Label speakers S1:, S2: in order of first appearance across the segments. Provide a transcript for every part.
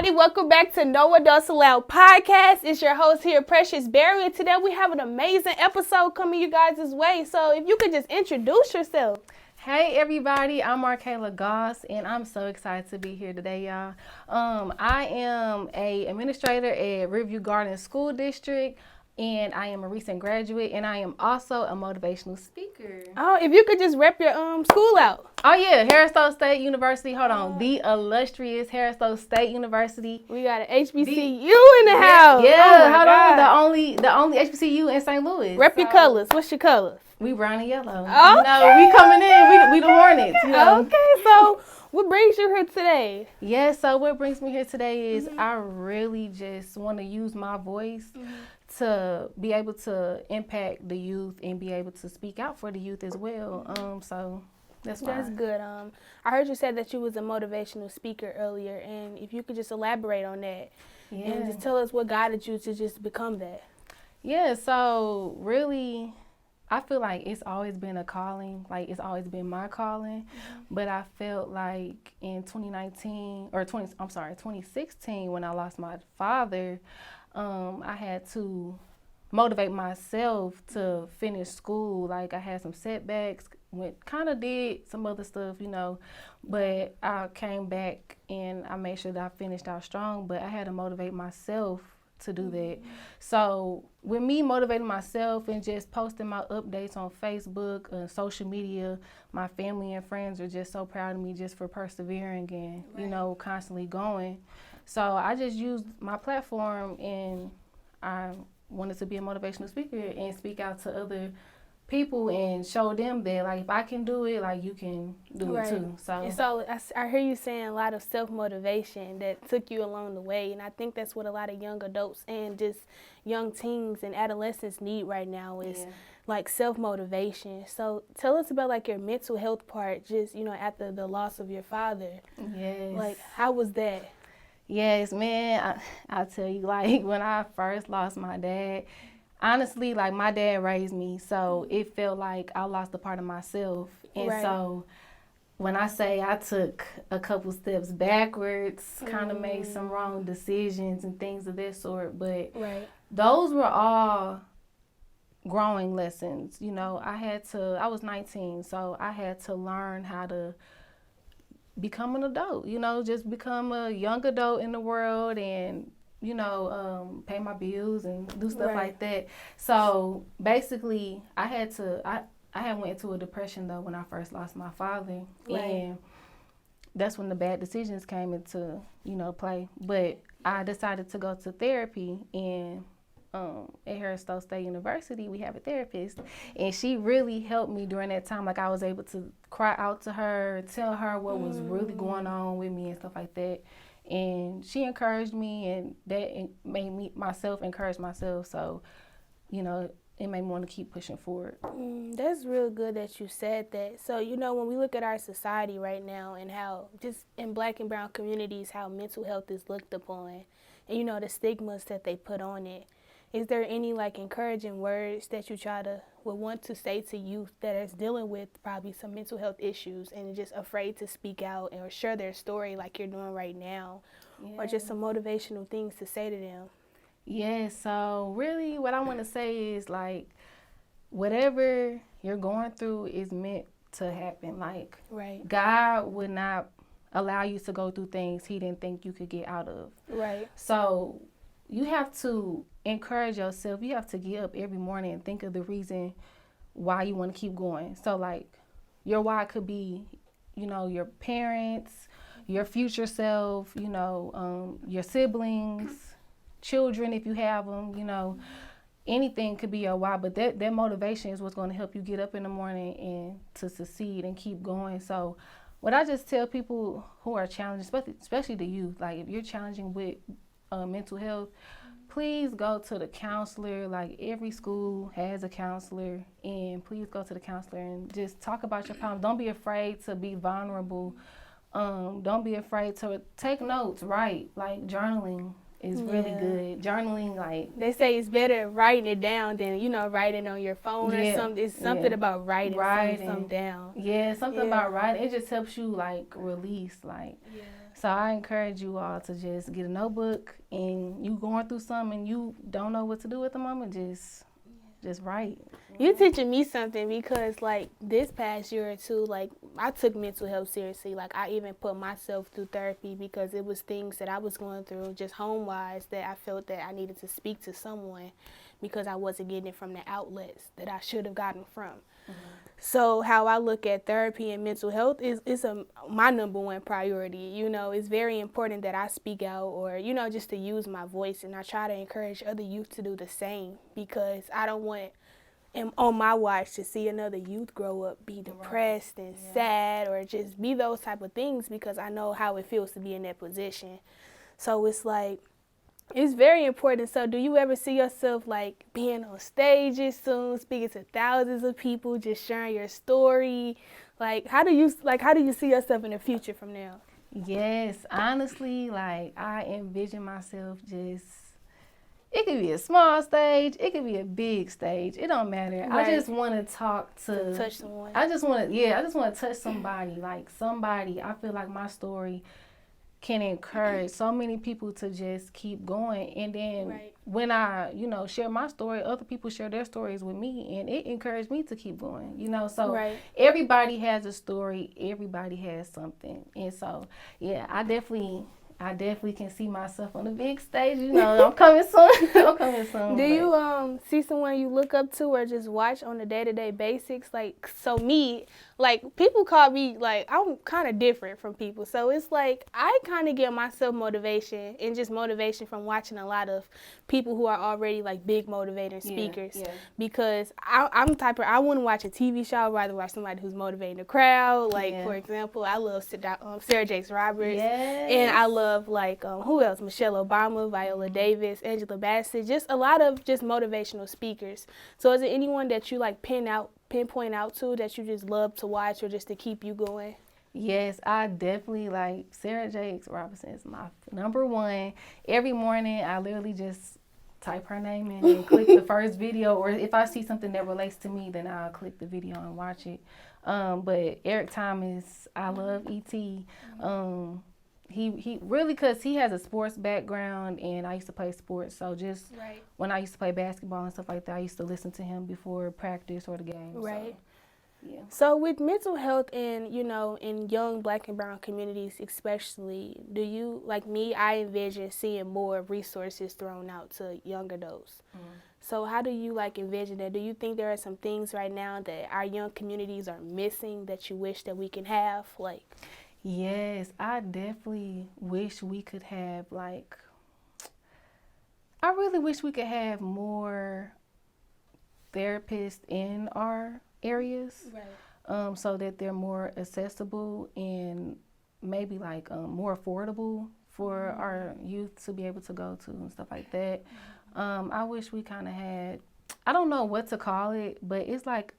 S1: everybody. Welcome back to No Adults Allowed podcast. It's your host here, Precious Berry, and today we have an amazing episode coming you guys' way. So if you could just introduce yourself.
S2: Hey everybody, I'm Markayla Goss, and I'm so excited to be here today, y'all. I am a administrator at Riverview Garden School District, and I am a recent graduate, and I am also a motivational speaker.
S1: Oh, if you could just rep your school out.
S2: Oh yeah, Harris-Stowe State University. Hold on, the illustrious Harris-Stowe State University.
S1: We got an HBCU in the house.
S2: Yeah, hold on, the only HBCU in St. Louis.
S1: Rep your colors. What's your colors?
S2: We brown and yellow.
S1: Okay.
S2: You know, we coming in. We the Hornets. You know?
S1: Okay, so what brings you here today?
S2: Yeah, so what brings me here today is I really just want to use my voice to be able to impact the youth and be able to speak out for the youth as well. So that's why.
S1: That's good. I heard you said that you was a motivational speaker earlier, and if you could just elaborate on that and just tell us what guided you to just become that.
S2: Yeah, so really, I feel like it's always been a calling, like it's always been my calling, but I felt like in 2016, when I lost my father, I had to motivate myself to finish school. Like I had some setbacks, did some other stuff, you know, but I came back and I made sure that I finished out strong, but I had to motivate myself to do that. So with me motivating myself and just posting my updates on Facebook and social media, my family and friends are just so proud of me just for persevering and, you know, constantly going. So I just used my platform and I wanted to be a motivational speaker and speak out to other people and show them that, like, if I can do it, like, you can do it too.
S1: So I hear you saying a lot of self-motivation that took you along the way, and I think that's what a lot of young adults and just young teens and adolescents need right now is like self-motivation. So tell us about like your mental health part, just, you know, after the loss of your father.
S2: Yes.
S1: Like, how was that?
S2: Yes, man, I tell you, like, when I first lost my dad, honestly, like, my dad raised me, so it felt like I lost a part of myself. And so when I say I took a couple steps backwards, kind of made some wrong decisions and things of that sort, but those were all growing lessons. You know, I was 19, so I had to learn how to become an adult, you know, just become a young adult in the world and, you know, pay my bills and do stuff like that. So basically I had went into a depression though when I first lost my father. And that's when the bad decisions came into, you know, play. But I decided to go to therapy, and at Harris-Stowe State University, we have a therapist, and she really helped me during that time. Like, I was able to cry out to her, tell her what was really going on with me and stuff like that. And she encouraged me, and that made me encourage myself. So, you know, it made me want to keep pushing forward.
S1: That's real good that you said that. So, you know, when we look at our society right now and how just in Black and brown communities, how mental health is looked upon and, you know, the stigmas that they put on it, is there any like encouraging words that you would want to say to youth that is dealing with probably some mental health issues and just afraid to speak out or share their story like you're doing right now, or just some motivational things to say to them?
S2: Yeah, so really what I want to say is, like, whatever you're going through is meant to happen. Like, God would not allow you to go through things he didn't think you could get out of. So you have to encourage yourself. You have to get up every morning and think of the reason why you want to keep going. So, like, your why could be, you know, your parents, your future self, you know, your siblings, children if you have them, you know. Anything could be your why, but that motivation is what's going to help you get up in the morning and to succeed and keep going. So what I just tell people who are challenged, especially the youth, like, if you're challenging with mental health, please go to the counselor. Like, every school has a counselor, and please go to the counselor and just talk about your problems. Don't be afraid to be vulnerable. Don't be afraid to take notes, write. Like, journaling is really good. Journaling, like,
S1: they say it's better writing it down than, you know, writing on your phone or something. It's something about writing something down.
S2: Yeah, something about writing. It just helps you, like, release, like. So I encourage you all to just get a notebook, and you going through something and you don't know what to do at the moment, just write.
S1: You teaching me something because, like, this past year or two, like, I took mental health seriously. Like, I even put myself through therapy because it was things that I was going through just home-wise that I felt that I needed to speak to someone because I wasn't getting it from the outlets that I should have gotten from. Mm-hmm. So how I look at therapy and mental health is my number one priority. You know, it's very important that I speak out or, you know, just to use my voice. And I try to encourage other youth to do the same because I don't want on my watch to see another youth grow up, be depressed and sad or just be those type of things because I know how it feels to be in that position. So it's like, it's very important. So do you ever see yourself like being on stages soon, speaking to thousands of people, just sharing your story? Like how do you see yourself in the future from now?
S2: Yes, honestly, like I envision myself just, it could be a small stage, it could be a big stage. It don't matter. Right. I just want to talk to
S1: touch someone.
S2: I just want to touch somebody, like somebody. I feel like my story can encourage so many people to just keep going. And then when I, you know, share my story, other people share their stories with me, and it encouraged me to keep going, you know. So everybody has a story, everybody has something. And so, yeah, I definitely can see myself on the big stage. You know, I'm coming soon.
S1: Do you see someone you look up to or just watch on a day-to-day basis? Like, so me, like, people call me, like, I'm kind of different from people. So it's like I kind of get myself motivation and just motivation from watching a lot of people who are already, like, big motivator speakers. Yeah. Because I'm the type of, I wouldn't watch a TV show. I'd rather watch somebody who's motivating the crowd. Like, for example, I love Sarah Jakes Roberts. Yes. And I love, like, who else? Michelle Obama, Viola Davis, Angela Bassett. Just a lot of just motivational speakers. So is there anyone that you, like, pinpoint out to that you just love to watch or just to keep you going?
S2: Yes, I definitely like Sarah Jakes Robinson is my number one. Every morning I literally just type her name in and click the first video, or if I see something that relates to me, then I'll click the video and watch it. But Eric Thomas, I love E.T. He really, because he has a sports background and I used to play sports, so just when I used to play basketball and stuff like that, I used to listen to him before practice or the game.
S1: Right. So, yeah. So with mental health and, you know, in young Black and brown communities especially, do you, like me, I envision seeing more resources thrown out to young adults. So how do you like envision that? Do you think there are some things right now that our young communities are missing that you wish that we can have? Like,
S2: yes, I definitely wish we could have, like, I really wish we could have more therapists in our areas, so that they're more accessible and maybe like more affordable for our youth to be able to go to and stuff like that. I wish we kind of had, I don't know what to call it, but it's like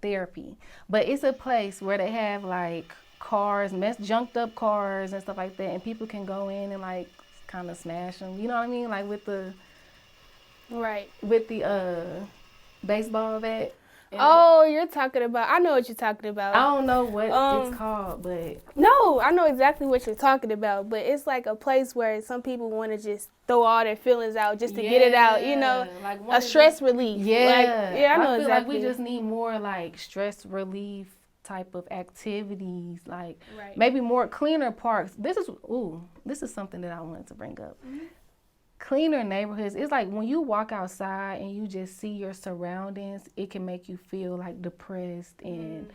S2: therapy, but it's a place where they have like cars, junked up cars and stuff like that, and people can go in and like kind of smash them, you know what I mean, like with the baseball bat.
S1: Oh, you're talking about, I know what you're talking about.
S2: I don't know what it's called, but
S1: no, I know exactly what you're talking about, but it's like a place where some people want to just throw all their feelings out just to get it out, you know, like a stress relief.
S2: Yeah,
S1: like, yeah, I know
S2: I feel
S1: exactly.
S2: like we just need more like stress relief type of activities, like maybe more cleaner parks. This is something that I wanted to bring up. Cleaner neighborhoods. It's like when you walk outside and you just see your surroundings, it can make you feel like depressed and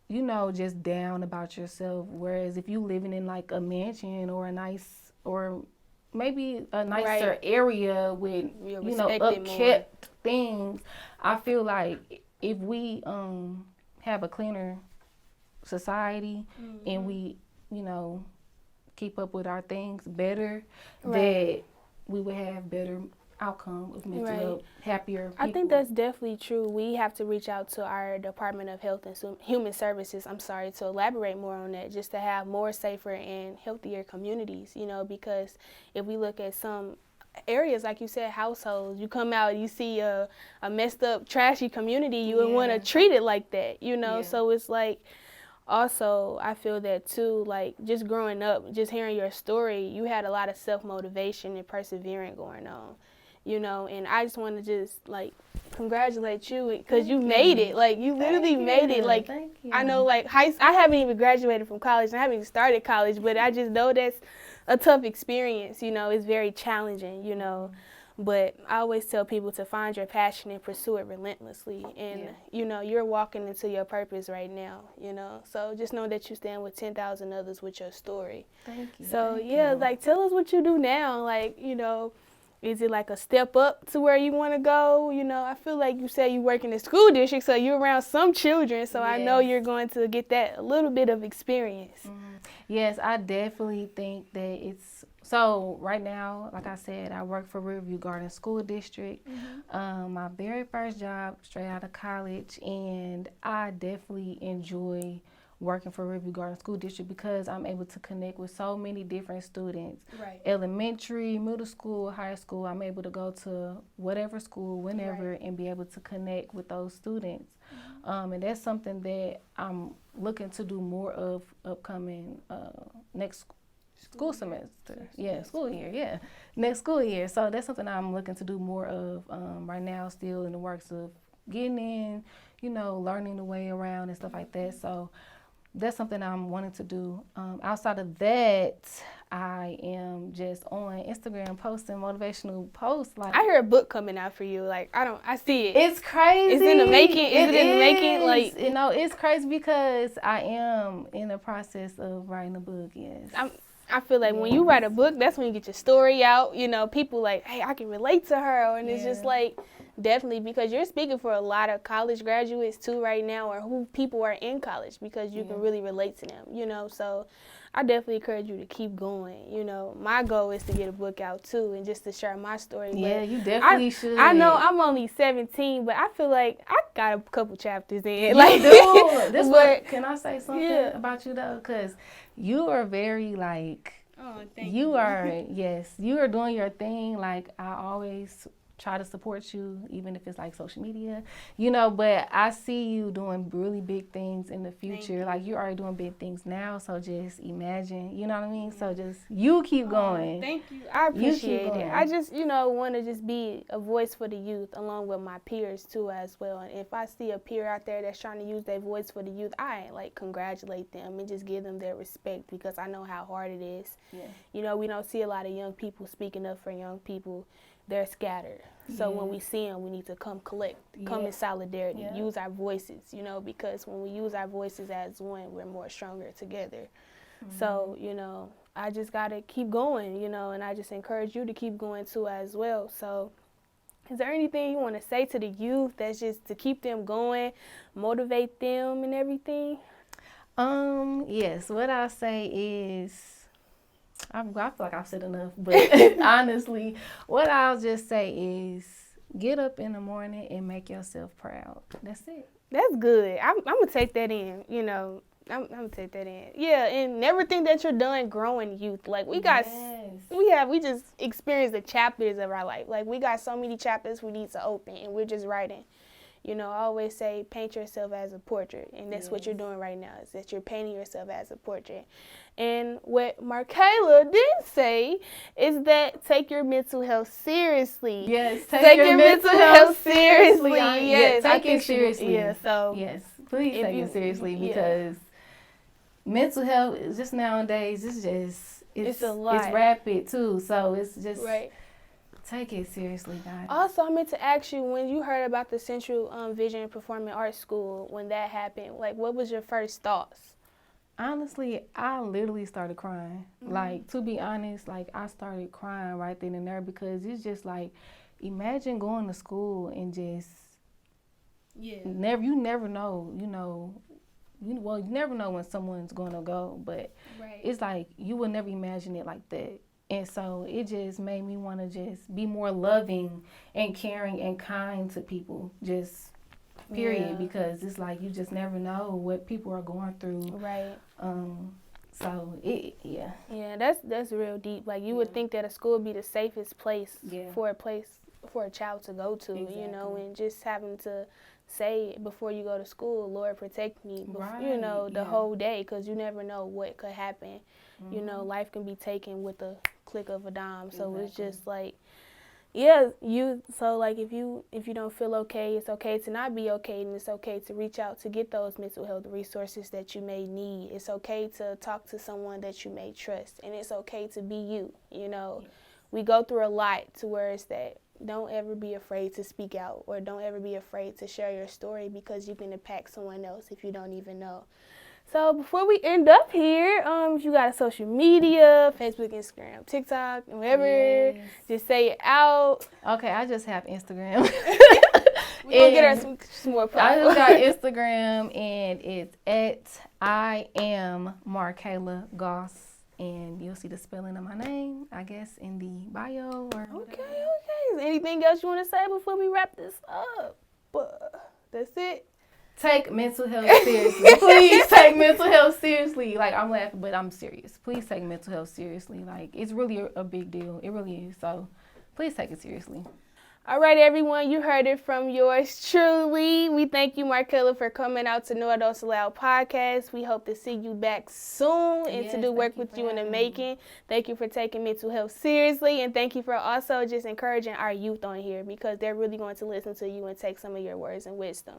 S2: you know, just down about yourself. Whereas if you living in like a mansion or a nice, or maybe a nicer area with, you know, upkept things, I feel like if we have a cleaner society and we, you know, keep up with our things better, that we would have better outcome of mental health, happier people.
S1: I think that's definitely true. We have to reach out to our Department of Health and Human Services, to elaborate more on that, just to have more safer and healthier communities, you know, because if we look at some areas, like you said, households, you come out, you see a messed up, trashy community, you would want to treat it like that, you know, so it's like, also, I feel that too, like just growing up, just hearing your story, you had a lot of self-motivation and persevering going on, and I just want to just like congratulate you because you made it. Like you literally made it. Like I know, like I haven't even graduated from college. I haven't even started college, but I just know that's a tough experience. It's very challenging. But I always tell people to find your passion and pursue it relentlessly. And, you're walking into your purpose right now, So just know that you stand with 10,000 others with your story.
S2: Thank you.
S1: So,
S2: Thank you.
S1: like, tell us what you do now. Like, is it like a step up to where you want to go? I feel like you say you work in the school district, so you're around some children. So I know you're going to get that a little bit of experience.
S2: Yes, I definitely think that it's... So right now, like I said, I work for Riverview Garden School District. My very first job straight out of college, and I definitely enjoy working for Riverview Garden School District because I'm able to connect with so many different students.
S1: Right.
S2: Elementary, middle school, high school. I'm able to go to whatever school, whenever, and be able to connect with those students. And that's something that I'm looking to do more of upcoming next school semester. School year, next school year. So that's something I'm looking to do more of right now, still in the works of getting in, learning the way around and stuff like that. So that's something I'm wanting to do. Outside of that, I am just on Instagram posting motivational posts. Like,
S1: I hear a book coming out for you. Like, I see it.
S2: It's crazy.
S1: Is it in the making? Is it in the making? Like,
S2: it's crazy because I am in the process of writing a book. Yes.
S1: I feel like when you write a book, that's when you get your story out. People like, hey, I can relate to her. And it's just like, definitely, because you're speaking for a lot of college graduates too right now, or who people are in college, because you can really relate to them, So I definitely encourage you to keep going. My goal is to get a book out too, and just to share my story.
S2: Yeah, you definitely should.
S1: I know I'm only 17, but I feel like I got a couple chapters in.
S2: Like, dude, can I say something about you though? Because you are very like,
S1: thank you.
S2: You are doing your thing. Like, I always try to support you, even if it's like social media, but I see you doing really big things in the future. Like, you're already doing big things now, so just imagine, you know what I mean? So just, you keep going.
S1: Thank you. I appreciate it. I just, want to just be a voice for the youth along with my peers too as well. And if I see a peer out there that's trying to use their voice for the youth, I like congratulate them and just give them their respect, because I know how hard it is. Yeah. We don't see a lot of young people speaking up for young people. They're scattered. So when we see them, we need to come in solidarity, use our voices, because when we use our voices as one, we're more stronger together. So, I just got to keep going, and I just encourage you to keep going too as well. So is there anything you want to say to the youth that's just to keep them going, motivate them and everything?
S2: Yes, what I say is, I feel like I've said enough, but honestly, what I'll just say is get up in the morning and make yourself proud. That's it.
S1: That's good. I'm going to take that in, I'm going to take that in. Yeah, and never think that you're done growing youth. Like, we just experienced the chapters of our life. Like, we got so many chapters we need to open, and we're just writing. I always say paint yourself as a portrait, and that's what you're doing right now, is that you're painting yourself as a portrait. And what Markayla did say is that take your mental health seriously.
S2: Yes,
S1: take your mental health seriously. Yes,
S2: take it seriously.
S1: So
S2: yes, please take it seriously, because mental health is just nowadays, it's a lot. It's rapid too, so it's just take it seriously, guys.
S1: Also, I meant to ask you, when you heard about the Central Vision and Performing Arts School, when that happened, like, what was your first thoughts?
S2: Honestly, I literally started crying. Like, to be honest, like, I started crying right then and there, because it's just like, imagine going to school and just you never know, you never know when someone's going to go, but it's like you would never imagine it like that. And so it just made me want to just be more loving and caring and kind to people, just period, because it's like you just never know what people are going through.
S1: Right.
S2: So
S1: Yeah, that's real deep. Like, you would think that a school would be the safest place for a place for a child to go to,
S2: Exactly.
S1: you know, and just having to say before you go to school, Lord, protect me,
S2: Right.
S1: you know, the
S2: Yeah.
S1: whole day, because you never know what could happen.
S2: Mm-hmm.
S1: You know, life can be taken with a click of a dime. So
S2: Exactly.
S1: it's just like, yeah, so like if you don't feel okay, it's okay to not be okay, and it's okay to reach out to get those mental health resources that you may need. It's okay to talk to someone that you may trust, and it's okay to be you, you know.
S2: Yes.
S1: We go through a lot to where it's that don't ever be afraid to speak out, or don't ever be afraid to share your story, because you can impact someone else if you don't even know. So before we end up here, if you got a social media, Facebook, Instagram, TikTok, whatever,
S2: Yes.
S1: just say it out.
S2: Okay, I just have Instagram.
S1: We're going to get her some more
S2: I
S1: platforms.
S2: just got Instagram, and it's at I am Markayla Goss, and you'll see the spelling of my name, I guess, in the bio or whatever.
S1: Okay. Is there anything else you want to say before we wrap this up? That's it.
S2: Take mental health seriously. Please take mental health seriously. Like, I'm laughing, but I'm serious. Please take mental health seriously. Like, it's really a big deal. It really is. So, please take it seriously.
S1: All right, everyone, you heard it from yours truly. We thank you, Markayla, for coming out to No Adults Allowed podcast. We hope to see you back soon and to do work with you in the making. Thank you for taking mental health seriously, and thank you for also just encouraging our youth on here, because they're really going to listen to you and take some of your words and wisdom.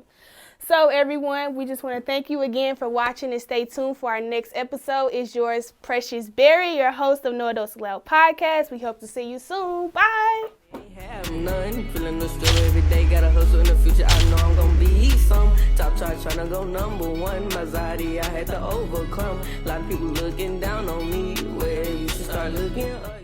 S1: So, everyone, we just want to thank you again for watching, and stay tuned for our next episode. It's yours, Precious Berry, your host of No Adults Allowed podcast. We hope to see you soon. Bye.
S3: Have none, feeling the struggle every day, gotta hustle in the future, I know I'm gonna be some top chart, tryna go number one, my anxiety I had to overcome, a lot of people looking down on me, where you should start looking up.